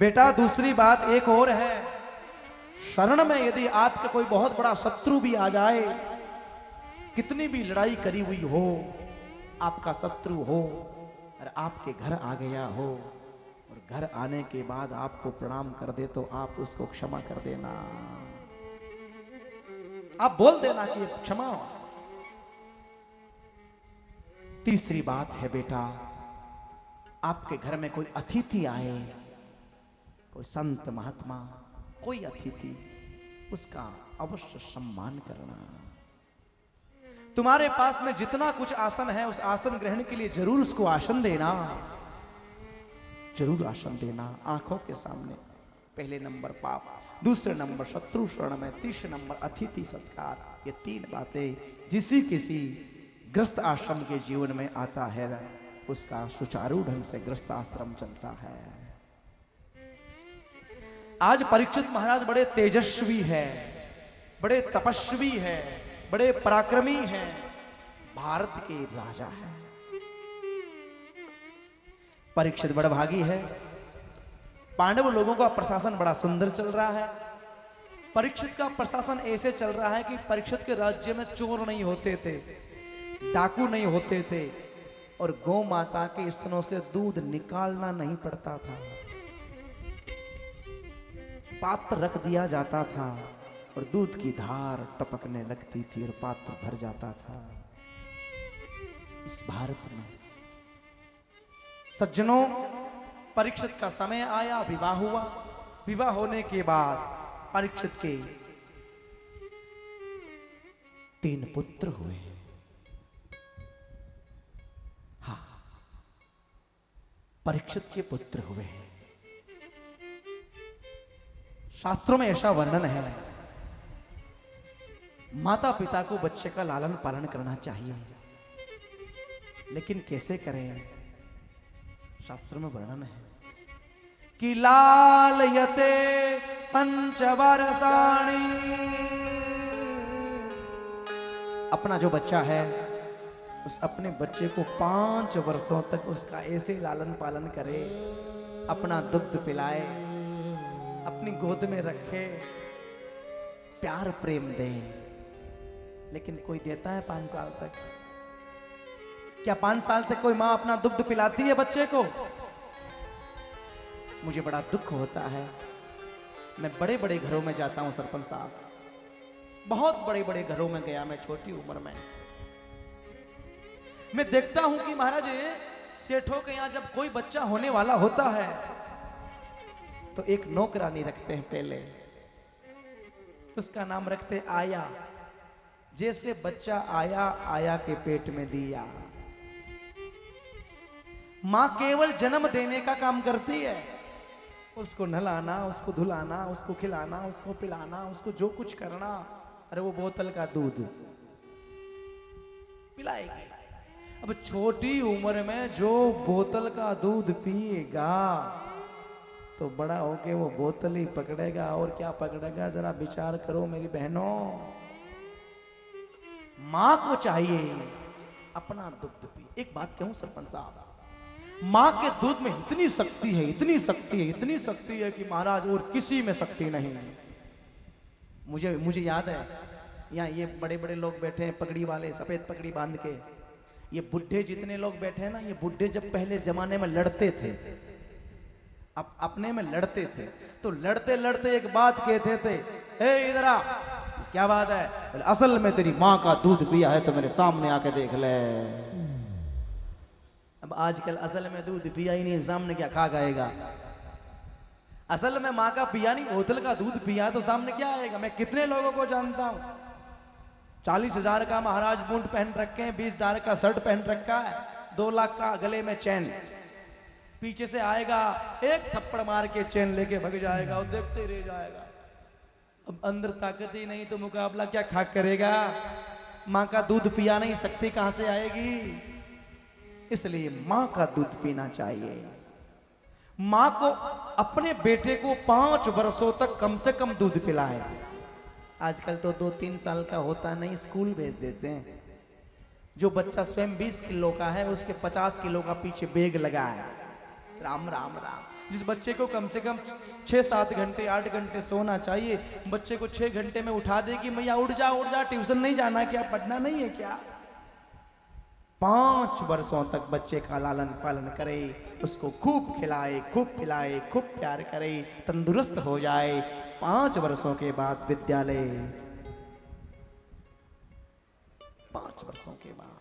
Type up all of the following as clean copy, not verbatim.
बेटा दूसरी बात एक और है, शरण में यदि आपके कोई बहुत बड़ा शत्रु भी आ जाए, कितनी भी लड़ाई करी हुई हो, आपका शत्रु हो और आपके घर आ गया हो और घर आने के बाद आपको प्रणाम कर दे तो आप उसको क्षमा कर देना। आप बोल देना कि क्षमा। तीसरी बात है बेटा, आपके घर में कोई अतिथि आए, कोई संत महात्मा, कोई अतिथि, उसका अवश्य सम्मान करना। तुम्हारे पास में जितना कुछ आसन है उस आसन ग्रहण के लिए जरूर उसको आसन देना, जरूर आसन देना। आंखों के सामने पहले नंबर पाप, दूसरे नंबर शत्रु शरण में, तीसरे नंबर अतिथि सत्कार। ये तीन बातें जिसी किसी ग्रस्त आश्रम के जीवन में आता है उसका सुचारू ढंग से ग्रस्त आश्रम चलता है। आज परीक्षित महाराज बड़े तेजस्वी है, बड़े तपस्वी है, बड़े पराक्रमी हैं, भारत के राजा हैं। परीक्षित बड़ा भागी है। पांडव लोगों का प्रशासन बड़ा सुंदर चल रहा है। परीक्षित का प्रशासन ऐसे चल रहा है कि परीक्षित के राज्य में चोर नहीं होते थे, डाकू नहीं होते थे और गौ माता के स्तनों से दूध निकालना नहीं पड़ता था। पात्र रख दिया जाता था और दूध की धार टपकने लगती थी और पात्र भर जाता था। इस भारत में सज्जनों, परीक्षित का समय आया, विवाह हुआ। विवाह होने के बाद परीक्षित के 3 पुत्र हुए। हाँ, परीक्षित के पुत्र हुए। शास्त्रों में ऐसा वर्णन है, माता पिता को बच्चे का लालन पालन करना चाहिए, लेकिन कैसे करें? शास्त्र में वर्णन है कि लालयते पंचवर्षाणि, अपना जो बच्चा है उस अपने बच्चे को 5 वर्षों तक उसका ऐसे लालन पालन करे, अपना दुग्ध पिलाए, अपनी गोद में रखे, प्यार प्रेम दे। लेकिन कोई देता है 5 साल तक? क्या 5 साल तक कोई मां अपना दुग्ध पिलाती है बच्चे को? मुझे बड़ा दुख होता है। मैं बड़े बड़े घरों में जाता हूं सरपंच साहब, बहुत बड़े बड़े घरों में गया मैं छोटी उम्र में। मैं देखता हूं कि महाराज सेठों के यहां जब कोई बच्चा होने वाला होता है तो एक नौकरानी रखते हैं पहले, उसका नाम रखते आया। जैसे बच्चा आया, आया के पेट में दिया। मां केवल जन्म देने का काम करती है, उसको नहलाना, उसको धुलाना, उसको खिलाना, उसको पिलाना, उसको जो कुछ करना। अरे वो बोतल का दूध पिलाएगी। अब छोटी उम्र में जो बोतल का दूध पिएगा तो बड़ा होके वो बोतल ही पकड़ेगा। और क्या पकड़ेगा जरा विचार करो मेरी बहनों। मां को चाहिए अपना दुग्ध पी। एक बात कहूं सरपंच साहब, मां के दूध में इतनी शक्ति है, इतनी शक्ति है, इतनी शक्ति है कि महाराज और किसी में शक्ति नहीं। मुझे याद है, यहां ये बड़े बड़े लोग बैठे हैं पगड़ी वाले, सफेद पगड़ी बांध के। ये बुढ़े जितने लोग बैठे हैं ना, ये बुढ़े जब पहले जमाने में लड़ते थे, अब अपने में लड़ते थे, तो लड़ते लड़ते एक बात कहते थे, ए इधर आ। क्या बात है? असल में तेरी मां का दूध पिया है तो मेरे सामने आके देख ले। अब आजकल असल में दूध पिया ही नहीं, सामने क्या खा गएगा? असल में मां का पिया नहीं, बोतल का दूध पिया तो सामने क्या आएगा? मैं कितने लोगों को जानता हूं, 40,000 का महाराज बूट पहन रखे हैं, 20,000 का शर्ट पहन रखा है, 2 लाख का गले में चैन, पीछे से आएगा एक थप्पड़ मार के चैन लेके भग जाएगा और देखते रह जाएगा। अब अंदर ताकत ही नहीं तो मुकाबला क्या खा करेगा? मां का दूध पिया नहीं सकती, कहां से आएगी? इसलिए मां का दूध पीना चाहिए। मां को अपने बेटे को 5 वर्षों तक कम से कम दूध पिलाए। आजकल तो 2-3 साल का होता नहीं, स्कूल भेज देते हैं। जो बच्चा स्वयं 20 किलो का है उसके 50 किलो का पीछे बैग लगा है। राम राम राम। जिस बच्चे को कम से कम 6-7 घंटे 8 घंटे सोना चाहिए, बच्चे को 6 घंटे में उठा देगी, मैया उठ जा ट्यूशन नहीं जाना क्या, पढ़ना नहीं है क्या। 5 वर्षों तक बच्चे का लालन पालन करे, उसको खूब खिलाए, खूब पिलाए, खूब प्यार करे, तंदुरुस्त हो जाए। 5 वर्षों के बाद विद्यालय, 5 वर्षों के बाद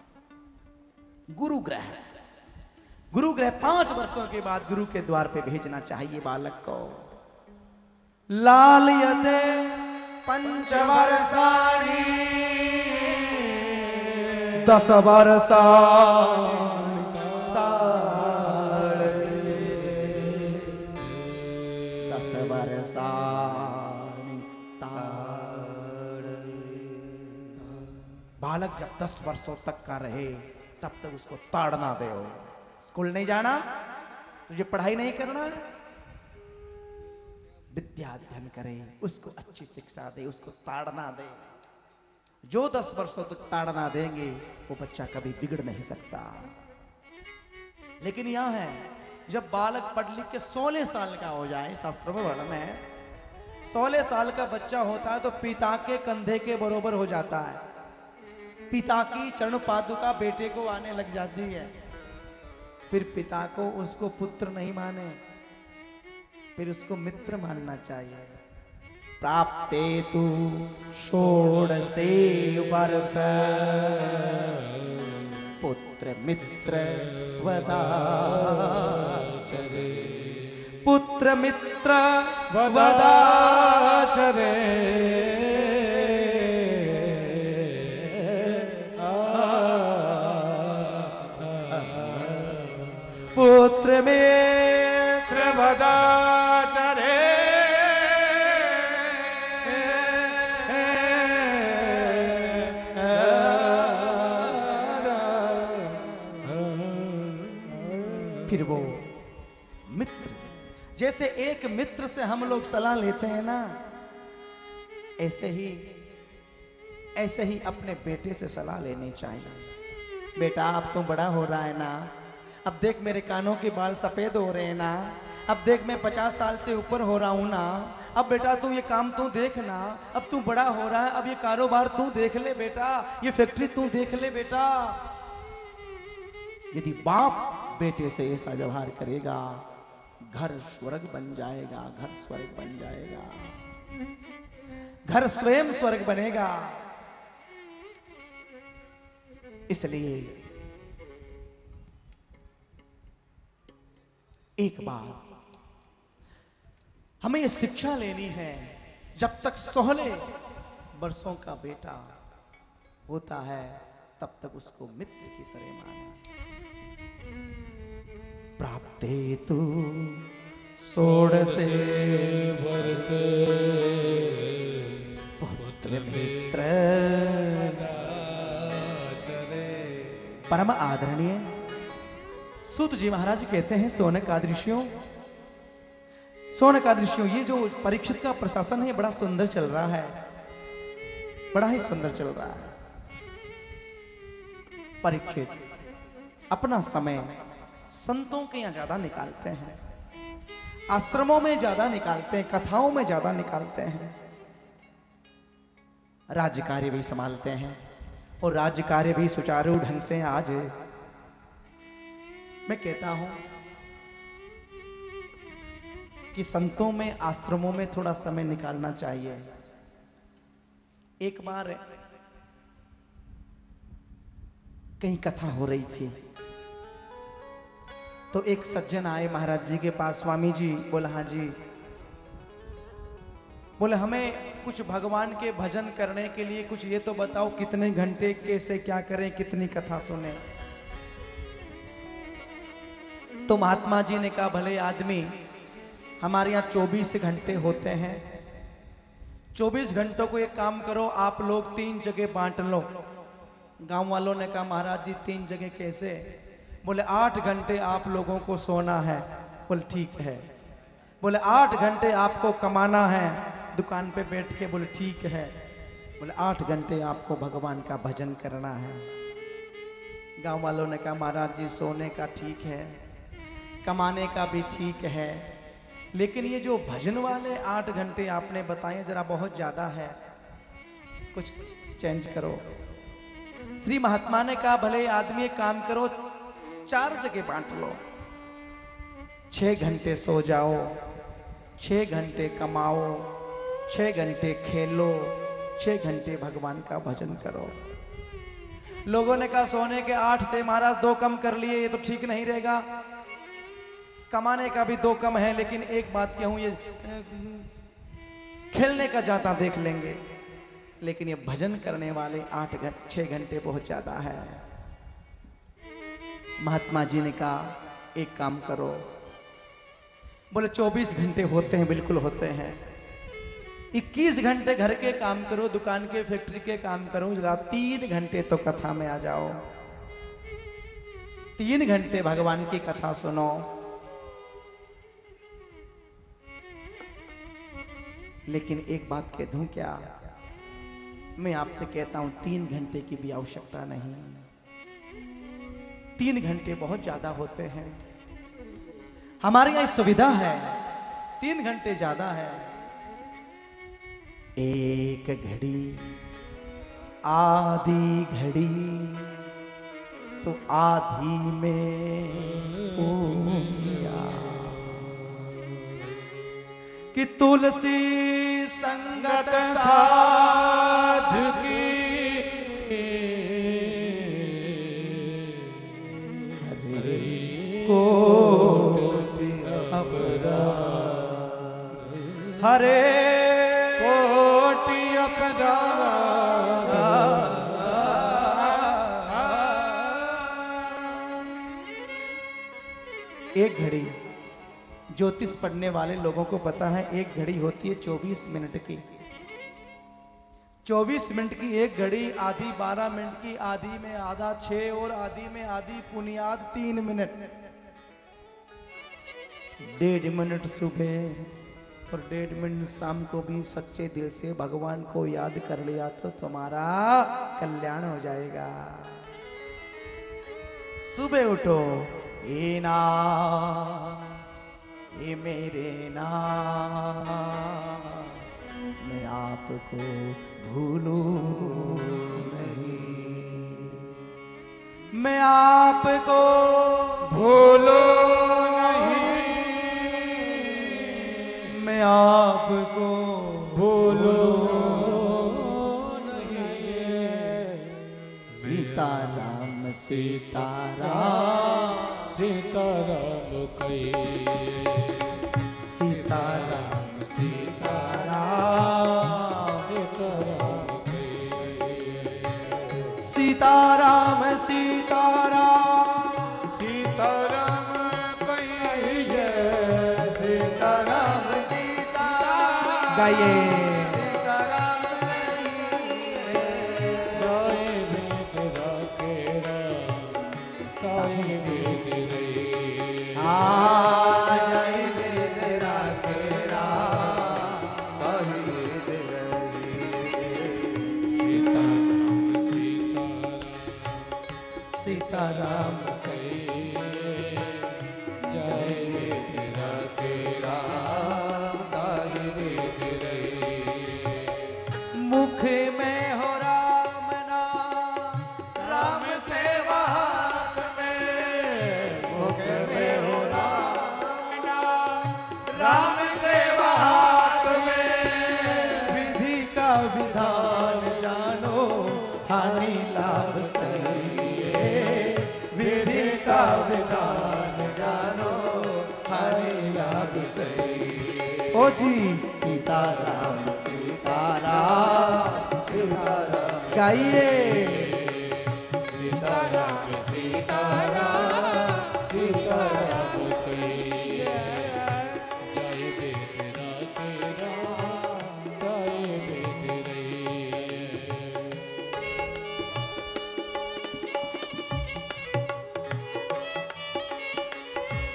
गुरुग्रह, गुरुग्रह 5 वर्षों के बाद गुरु के द्वार पे भेजना चाहिए बालक को। लालयते पंचवर्षाणि 10 वर्षाणि ताडयते, 10 वर्षाणि ताडयते। बालक जब 10 वर्षों तक का रहे तब तक उसको ताड़ना दे। स्कूल नहीं जाना, तुझे पढ़ाई नहीं करना, विद्या अध्ययन करे, उसको अच्छी शिक्षा दे, उसको ताड़ना दे। जो 10 वर्षों तक ताड़ना देंगे वो बच्चा कभी बिगड़ नहीं सकता। लेकिन यहां है, जब बालक पढ़ लिख के 16 साल का हो जाए, शास्त्रों में वर्णन है 16 साल का बच्चा होता है तो पिता के कंधे के बरोबर हो जाता है। पिता की चरण पादुका बेटे को आने लग जाती है। फिर पिता को उसको पुत्र नहीं माने, फिर उसको मित्र मानना चाहिए। प्राप्ते तु षोडशे वर्ष पुत्र मित्र वदाचरे, पुत्र मित्र वदाचरे। पुत्र मित्र वदाचरे, फिर वो मित्र, जैसे एक मित्र से हम लोग सलाह लेते हैं ना, ऐसे ही अपने बेटे से सलाह लेनी चाहिए। बेटा अब तो बड़ा हो रहा है ना, अब देख मेरे कानों के बाल सफेद हो रहे हैं ना, अब देख मैं 50 साल से ऊपर हो रहा हूं ना, अब बेटा तू ये काम तू देखना, अब तू बड़ा हो रहा है, अब ये कारोबार तू देख ले बेटा, ये फैक्ट्री तू देख ले बेटा। यदि बाप बेटे से ऐसा व्यवहार करेगा, घर स्वर्ग बन जाएगा, घर स्वर्ग बन जाएगा, घर स्वयं स्वर्ग बनेगा। इसलिए एक बार हमें यह शिक्षा लेनी है, जब तक 16 वर्षों का बेटा होता है तब तक उसको मित्र की तरह माना। प्राप्ते तु षोडशे वर्षे पुत्र मित्र। परम आदरणीय सूत जी महाराज कहते हैं, सौनकादृशियों, सौनकादृशियों, ये जो परीक्षित का प्रशासन है बड़ा सुंदर चल रहा है, बड़ा ही सुंदर चल रहा है। परीक्षित अपना समय संतों के यहां ज्यादा निकालते हैं, आश्रमों में ज्यादा निकालते हैं, कथाओं में ज्यादा निकालते हैं, राज्य कार्य भी संभालते हैं और राज्य कार्य भी सुचारू ढंग से आज मैं कहता हूं कि संतों में, आश्रमों में थोड़ा समय निकालना चाहिए। एक बार कहीं कथा हो रही थी तो एक सज्जन आए महाराज जी के पास, स्वामी जी। बोला हाँ जी। बोले हमें कुछ भगवान के भजन करने के लिए कुछ ये तो बताओ, कितने घंटे कैसे क्या करें, कितनी कथा सुने। तो महात्मा जी ने कहा, भले आदमी, हमारे यहां 24 घंटे होते हैं, 24 घंटों को एक काम करो, आप लोग 3 जगह बांट लो। गांव वालों ने कहा, महाराज जी 3 जगह कैसे? बोले 8 घंटे आप लोगों को सोना है। बोले ठीक है। बोले 8 घंटे आपको कमाना है दुकान पे बैठ के। बोले ठीक है। बोले 8 घंटे आपको भगवान का भजन करना है। गांव वालों ने कहा, महाराज जी सोने का ठीक है, कमाने का भी ठीक है, लेकिन ये जो भजन वाले 8 घंटे आपने बताए जरा बहुत ज्यादा है, कुछ चेंज करो। श्री महात्मा ने कहा भले आदमी एक काम करो, 4 जगह बांट लो। 6 घंटे सो जाओ, 6 घंटे कमाओ, 6 घंटे खेलो, 6 घंटे भगवान का भजन करो। लोगों ने कहा सोने के 8 थे महाराज, 2 कम कर लिए, ये तो ठीक नहीं रहेगा। कमाने का भी 2 कम है, लेकिन एक बात कहूं, ये खेलने का ज्यादा देख लेंगे, लेकिन ये भजन करने वाले 6 घंटे बहुत ज्यादा है। महात्मा जी ने कहा एक काम करो। बोले 24 घंटे होते हैं, बिल्कुल होते हैं। 21 घंटे घर के काम करो, दुकान के फैक्ट्री के काम करो, जरा 3 घंटे तो कथा में आ जाओ, 3 घंटे भगवान की कथा सुनो। लेकिन एक बात कह दूं क्या, मैं आपसे कहता हूं 3 घंटे की भी आवश्यकता नहीं। 3 घंटे बहुत ज्यादा होते हैं। हमारे यहां सुविधा है, 3 घंटे ज्यादा है। 1 घड़ी आधी घड़ी तो आधी में हो गया, कि तुलसी संगत साध की कोटि अपराध, हरे कोटि अपराध। 1 घड़ी ज्योतिष पढ़ने वाले लोगों को पता है, 1 घड़ी होती है 24 मिनट की। 24 मिनट की 1 घड़ी, आधी 12 मिनट की, आधी में आधा 6 और आधी में आधी पुनियाद 3 मिनट। 1.5 मिनट सुबह और 1.5 मिनट शाम को भी सच्चे दिल से भगवान को याद कर लिया तो तुम्हारा कल्याण हो जाएगा। सुबह उठो, ए ना ये मेरे नाम, मैं आपको भूलूं नहीं, मैं आपको भूलूं नहीं, मैं आपको भूलूं नहीं। सीताराम सीताराम सीताराम कहिए, सीताराम सीताराम सीताराम कहिए, सीताराम सीताराम सीताराम कहिए, सीताराम सीताराम गाइए। सीताराम मुख में हो राम नाम, राम सेवा हाथ में। मुख में हो राम नाम, राम सेवा हाथ में। विधि का विधान जानो, हानि लाभ सही है। विधि का विधान जानो, हानि लाभ सही। ओ जी सीताराम सीताराम सीताराम गाइए। सीताराम सीताराम सीताराम कहिए, जय बेद तेरा जय बेद रहिए।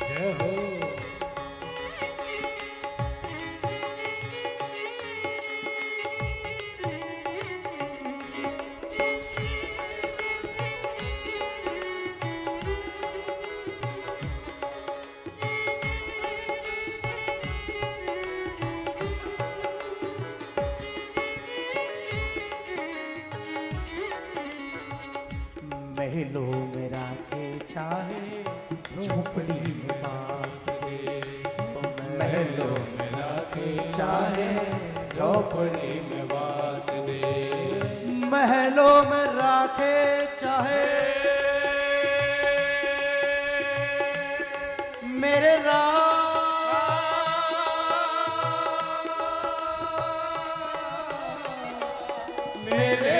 जय हो महलों में राखे चाहे झोपड़ी में बास दे, महलों में राखे चाहे झोपड़ी में वास दे, महलों में राखे चाहे मेरे मेरे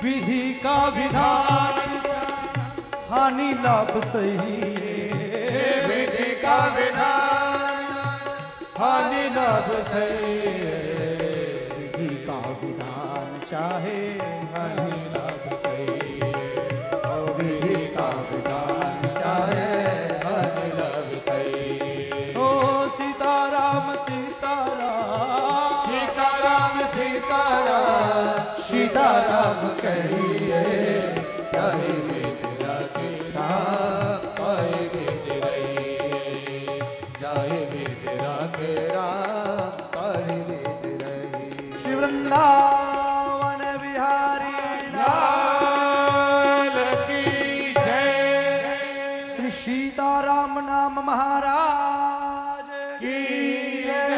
विधि का विधान हानि लाभ सही, विधि का विधान हानि लाभ सही, विधि का विधान चाहे हानि लाभ सही, और विधि का विधान चाहे हानि लाभ सही। ओ सीताराम सीताराम सीताराम सीताराम सीताराम कहिए, चाहे मेरा तेरा पाए मेरे रही, चाहे मेरा तेरा पाए मेरे रही। श्री वृंदावन बिहारी लाल की जय, श्री सीताराम नाम महाराज की जय।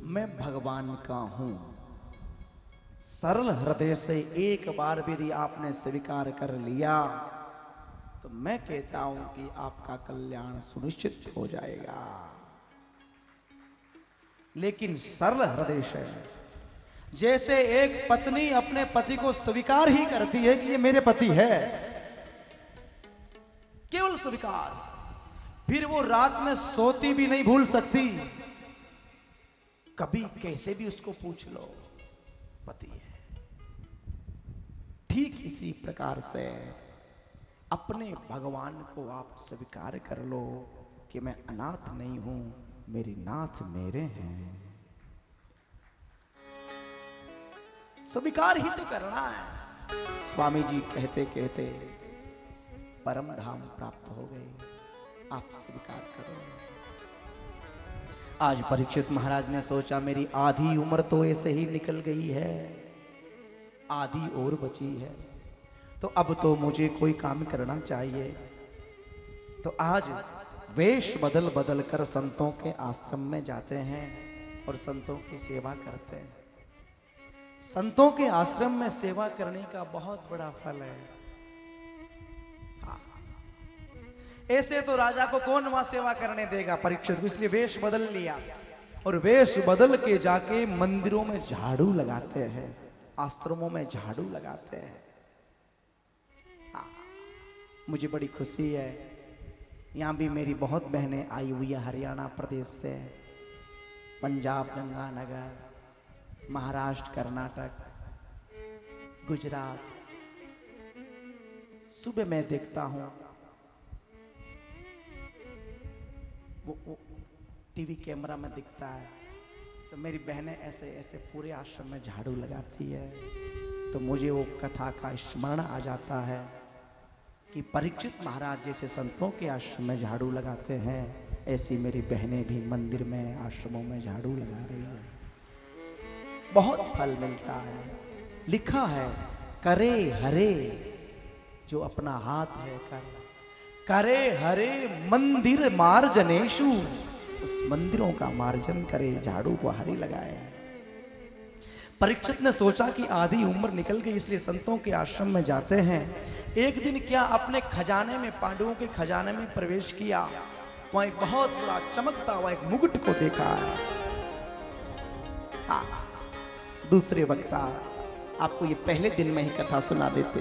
मैं भगवान का हूं। सरल हृदय से एक बार यदि आपने स्वीकार कर लिया तो मैं कहता हूं कि आपका कल्याण सुनिश्चित हो जाएगा। लेकिन सरल हृदय से, जैसे एक पत्नी अपने पति को स्वीकार ही करती है कि ये मेरे पति है, केवल स्वीकार, फिर वो रात में सोती भी नहीं भूल सकती, कभी कैसे भी उसको पूछ लो पति है। ठीक इसी प्रकार से अपने भगवान को आप स्वीकार कर लो कि मैं अनाथ नहीं हूं, मेरी नाथ मेरे हैं। स्वीकार ही तो करना है। स्वामी जी कहते कहते परम धाम प्राप्त हो गए, आप स्वीकार करो। आज परीक्षित महाराज ने सोचा मेरी आधी उम्र तो ऐसे ही निकल गई है, आधी और बची है, तो अब तो मुझे कोई काम करना चाहिए। तो आज वेश बदल बदल कर संतों के आश्रम में जाते हैं और संतों की सेवा करते हैं। संतों के आश्रम में सेवा करने का बहुत बड़ा फल है। हाँ। ऐसे तो राजा को कौन वहां सेवा करने देगा परीक्षित, इसलिए वेश बदल लिया और वेश बदल के जाके मंदिरों में झाड़ू लगाते हैं, आश्रमों में झाड़ू लगाते हैं। हाँ, मुझे बड़ी खुशी है, यहां भी मेरी बहुत बहनें आई हुई है हरियाणा प्रदेश से, पंजाब, गंगानगर, महाराष्ट्र, कर्नाटक, गुजरात। सुबह मैं देखता हूं वो टीवी कैमरा में दिखता है, तो मेरी बहनें ऐसे ऐसे पूरे आश्रम में झाड़ू लगाती है, तो मुझे वो कथा का स्मरण आ जाता है कि परीक्षित महाराज जैसे संतों के आश्रम में झाड़ू लगाते हैं, ऐसी मेरी बहनें भी मंदिर में, आश्रमों में झाड़ू लगा रही है। बहुत फल मिलता है। लिखा है करे हरे जो अपना हाथ है कर, करे हरे मंदिर मार्जनेशु, उस मंदिरों का मार्जन करे, झाड़ू को हरे लगाए। परीक्षित ने सोचा कि आधी उम्र निकल गई, इसलिए संतों के आश्रम में जाते हैं। एक दिन क्या अपने खजाने में, पांडवों के खजाने में प्रवेश किया, वहां एक बहुत बड़ा चमकता हुआ एक मुकुट को देखा है। हाँ, दूसरे वक्ता आपको ये पहले दिन में ही कथा सुना देते,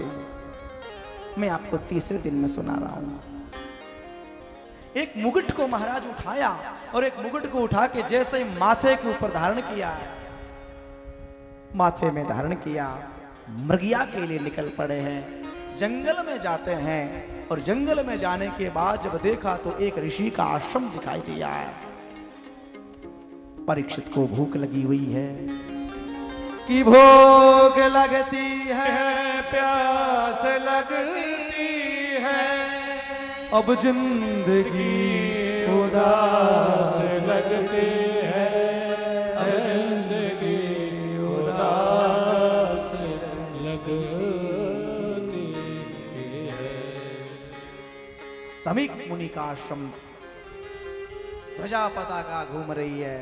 मैं आपको तीसरे दिन में सुना रहा हूं। एक मुकुट को महाराज उठाया और एक मुकुट को उठा के जैसे ही माथे के ऊपर धारण किया, माथे में धारण किया, मृगिया के लिए निकल पड़े हैं, जंगल में जाते हैं। और जंगल में जाने के बाद जब देखा तो एक ऋषि का आश्रम दिखाई दिया है। परीक्षित को भूख लगी हुई है कि भूख लगती है, प्यास लगती है, अब जिंदगी उदास लगती है, जिंदगी उदास लगती है। समीक मुनि का आश्रम प्रजापता का घूम रही है।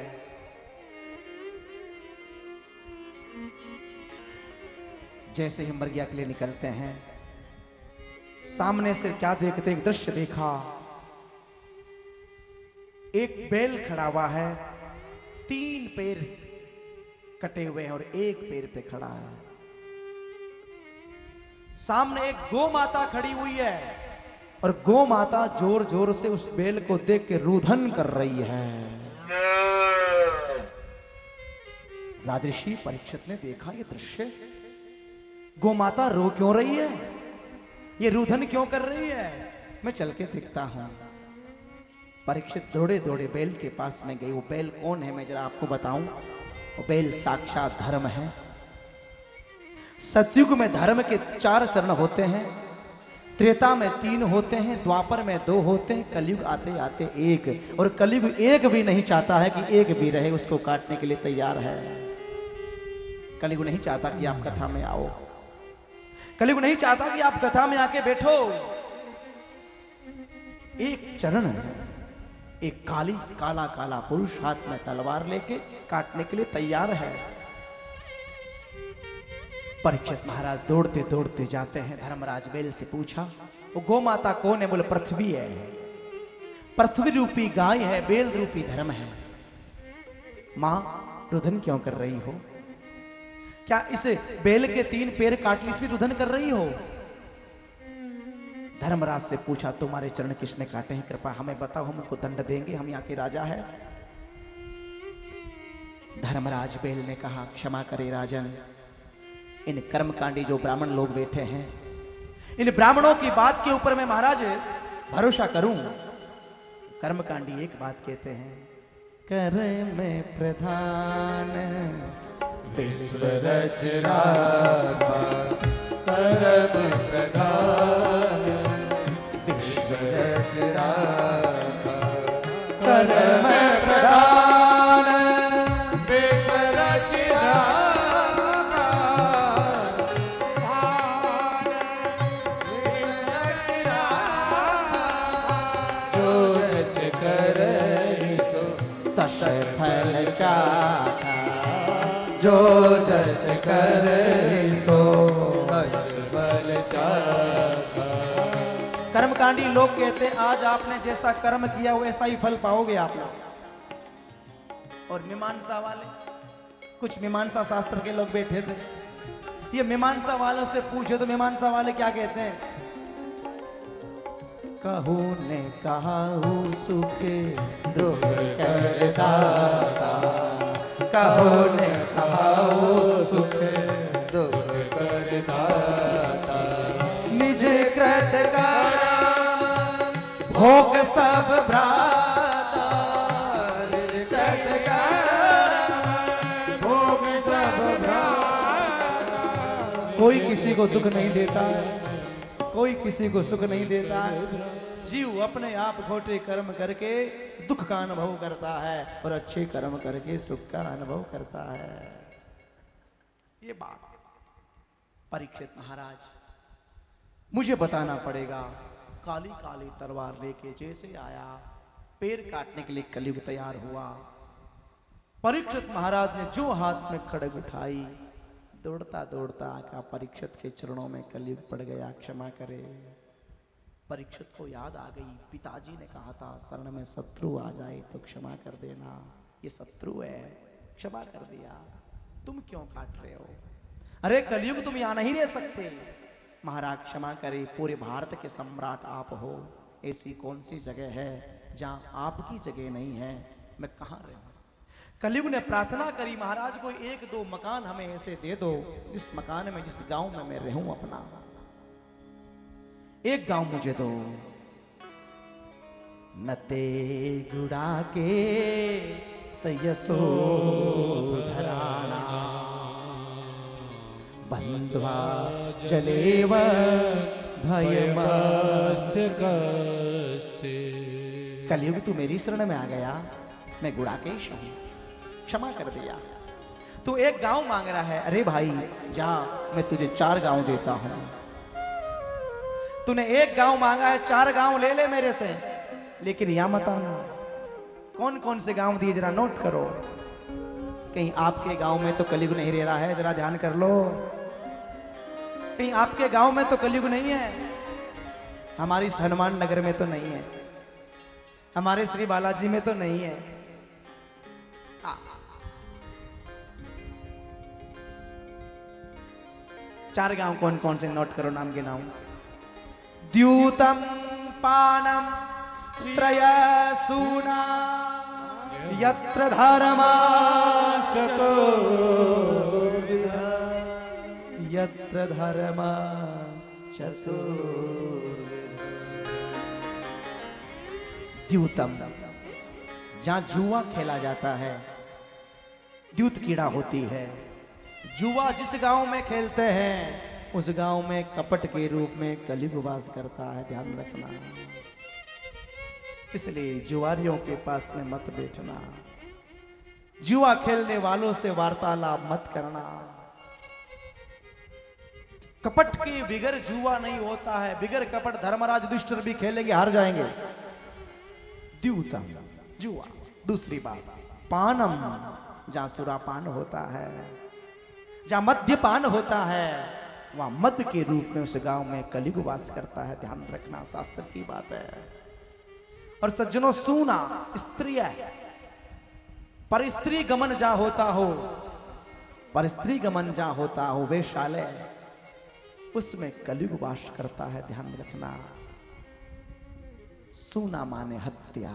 जैसे ही मृगिया के लिए निकलते हैं, सामने से क्या देखते, एक दृश्य देखा। एक बैल खड़ा हुआ है, 3 पैर कटे हुए हैं और एक पैर पे खड़ा है। सामने एक गौ माता खड़ी हुई है और गौ माता जोर जोर से उस बैल को देख के रुदन कर रही है। राजर्षि परीक्षित ने देखा ये दृश्य, गौ माता रो क्यों रही है, ये रुदन क्यों कर रही है, मैं चल के देखता हूं। परीक्षित दौड़े दौड़े बैल के पास में गई। वो बैल कौन है मैं जरा आपको बताऊं। वो बैल साक्षात धर्म है। सतयुग में धर्म के 4 चरण होते हैं, त्रेता में 3 होते हैं, द्वापर में 2 होते हैं, कलयुग आते आते 1। और कलयुग एक भी नहीं चाहता है कि एक भी रहे, उसको काटने के लिए तैयार है। कलयुग नहीं चाहता कि आप कथा में आओ, कलयुग नहीं चाहता कि आप कथा में आके बैठो। एक चरण, एक काला काला पुरुष हाथ में तलवार लेके काटने के लिए तैयार है। परीक्षित महाराज दौड़ते दौड़ते जाते हैं। धर्मराज बैल से पूछा, वो गौ माता कौन है? बोले पृथ्वी है, पृथ्वी रूपी गाय है, बैल रूपी धर्म है। मां रुदन क्यों कर रही हो? क्या इस बैल के 3 पैर काट ली सी रुदन कर रही हो? धर्मराज से पूछा, तुम्हारे चरण किसने काटे हैं? कृपा हमें बताओ, हम उनको दंड देंगे, हम यहाँ के राजा है। धर्मराज बैल ने कहा, क्षमा करे राजन, इन कर्मकांडी जो ब्राह्मण लोग बैठे हैं, इन ब्राह्मणों की बात के ऊपर मैं महाराज भरोसा करूं। कर्मकांडी एक बात कहते हैं, कर में प्रधान विश्व रचना परम प्रधान, विश्व रचना परम प्रधान, विश्व रचना जो जस करे सो तस फल चाखा, जो जस करे सो तस फल चाखा। कर्मकांडी लोग कहते, आज आपने जैसा कर्म किया वैसा ही फल पाओगे आप लोग। और मीमांसा वाले, कुछ मीमांसा शास्त्र के लोग बैठे थे, ये मीमांसा वालों से पूछे तो मीमांसा वाले क्या कहते हैं? कहू ने कहाहू सुखे दुख कर दाता, कहो ने कहाओ सुख दुख कर दाता। निज कृत करम भोग सब भ्राता, निज कृत करम भोग सब भ्राता। कोई किसी को दुख नहीं देता है, कोई किसी को सुख नहीं देता है। जीव अपने आप खोटे कर्म करके दुख का अनुभव करता है और अच्छे कर्म करके सुख का अनुभव करता है। ये बात परीक्षित महाराज, मुझे बताना पड़ेगा। काली काली तलवार लेके जैसे आया, पैर काटने के लिए कलयुग तैयार हुआ। परीक्षित महाराज ने जो हाथ में खड़ग उठाई, दौड़ता दौड़ता आका परीक्षित के चरणों में कलयुग पड़ गया, क्षमा करे। परीक्षित को याद आ गई, पिताजी ने कहा था शरण में शत्रु आ जाए तो क्षमा कर देना, ये शत्रु है, क्षमा कर दिया। तुम क्यों काट रहे हो? अरे कलयुग तुम यहां नहीं रह सकते। महाराज क्षमा करे, पूरे भारत के सम्राट आप हो, ऐसी कौन सी जगह है जहां आपकी जगह नहीं है, मैं कहां रहूं। कलयुग ने प्रार्थना करी, महाराज कोई एक दो मकान हमें ऐसे दे दो जिस मकान में, जिस गांव में मैं रहूं अपना, एक गांव मुझे दो। नते गुड़ा के सयसो धराणा बंध्वा जलेव भयमस्य कस्य। कलयुग तू मेरी शरण में आ गया, मैं गुड़ाकेश हूं, क्षमा कर दिया। तू एक गांव मांग रहा है, अरे भाई जा, मैं तुझे 4 गांव देता हूं। तूने एक गांव मांगा है, 4 गांव ले ले मेरे से, लेकिन यहां मत आना। कौन कौन से गांव दिए जरा नोट करो। कहीं आपके गांव में तो कलयुग नहीं रह रहा है, जरा ध्यान कर लो। कहीं आपके गांव में तो कलयुग नहीं है, हमारी हनुमान नगर में तो नहीं है, हमारे श्री बालाजी में तो नहीं है। 4 गांव कौन कौन से नोट करो, नाम के नाम। द्यूतम पानम त्रयसूना यत्र धर्मा चतुर्विधा, यत्र धर्मा चतुर्विधा। द्यूतम, जहां जुआ खेला जाता है, द्यूत कीड़ा होती है। जुआ जिस गांव में खेलते हैं उस गांव में कपट के रूप में कलयुग वास करता है, ध्यान रखना। इसलिए जुआरियों के पास में मत बैठना, जुआ खेलने वालों से वार्तालाप मत करना। कपट के बिगर जुआ नहीं होता है, बिगर कपट धर्मराज युधिष्ठिर भी खेलेंगे, हार जाएंगे। द्यूतम जुआ। दूसरी बात, पानम, जहां सुरापान होता है, जहां मद्यपान होता है, वहां मद के रूप में उस गांव में कलयुग वास करता है, ध्यान रखना, शास्त्र की बात है। और सज्जनों, सूना स्त्री है, पर स्त्री गमन जहां होता हो, पर स्त्री गमन जहां होता हो, वेश्यालय, उसमें कलयुग वास करता है, ध्यान रखना। सूना माने हत्या,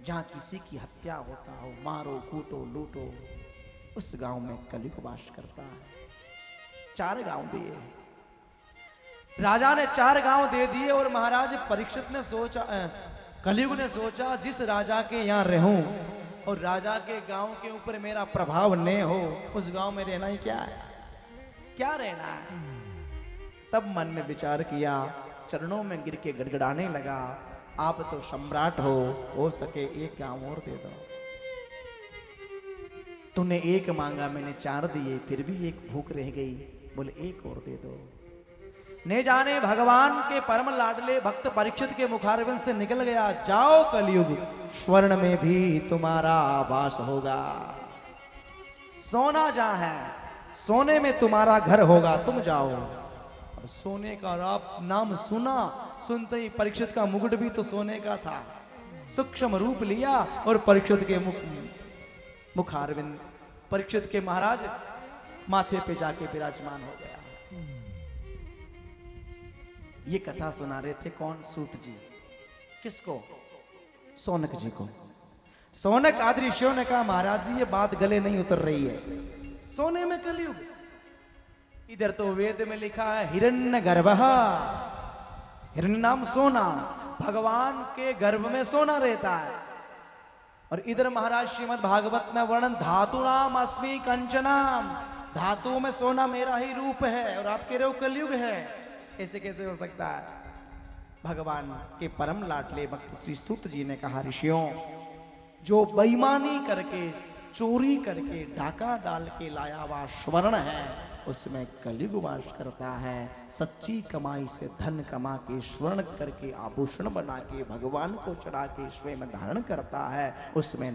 जहां किसी की हत्या होता हो, मारो कूटो लूटो, उस गांव में कलयुग वास करता है। 4 गांव दिए, राजा ने 4 गांव दे दिए। और महाराज परीक्षित ने सोचा, कलयुग ने सोचा, जिस राजा के यहां रहूं और राजा के गांव के ऊपर मेरा प्रभाव न हो, उस गांव में रहना ही क्या है, क्या रहना है। तब मन में विचार किया, चरणों में गिर के गड़गड़ाने लगा, आप तो सम्राट हो सके 1 गांव और दे दो। तूने 1 मांगा, मैंने 4 दिए, फिर भी 1 भूख रह गई, बोले 1 और दे दो। ने जाने भगवान के परम लाडले भक्त परीक्षित के मुखारविंद से निकल गया, जाओ कलयुग, स्वर्ण में भी तुम्हारा वास होगा। सोना जहां है, सोने में तुम्हारा घर होगा, तुम जाओ। और सोने का नाम सुना, सुनते ही परीक्षित का मुकुट भी तो सोने का था, सूक्ष्म रूप लिया और परीक्षित के मुखारविंद, परीक्षित के महाराज माथे पे जाके विराजमान हो गया। ये कथा सुना रहे थे कौन? सूत जी। किसको? सौनक जी को। सौनक आदि ऋषियों ने कहा, महाराज जी ये बात गले नहीं उतर रही है, सोने में कलयुग। इधर तो वेद में लिखा है हिरण्य गर्भः, हिरण्य नाम सोना, भगवान के गर्भ में सोना रहता है। और इधर महाराज श्रीमद् भागवत में वर्णन, धातुनाम अस्मि कंचनाम, धातु में सोना मेरा ही रूप है और आप कह रहे हो कलयुग है, ऐसे कैसे हो सकता है? भगवान के परम लाडले भक्त श्री सूत जी ने कहा, ऋषियों, जो बेईमानी करके, चोरी करके, डाका डाल के लाया हुआ स्वर्ण है, उसमें कलयुग वास करता है। सच्ची कमाई से धन कमा के, स्वर्ण करके, आभूषण बना के, भगवान को चढ़ा के स्वयं धारण करता है, उसमें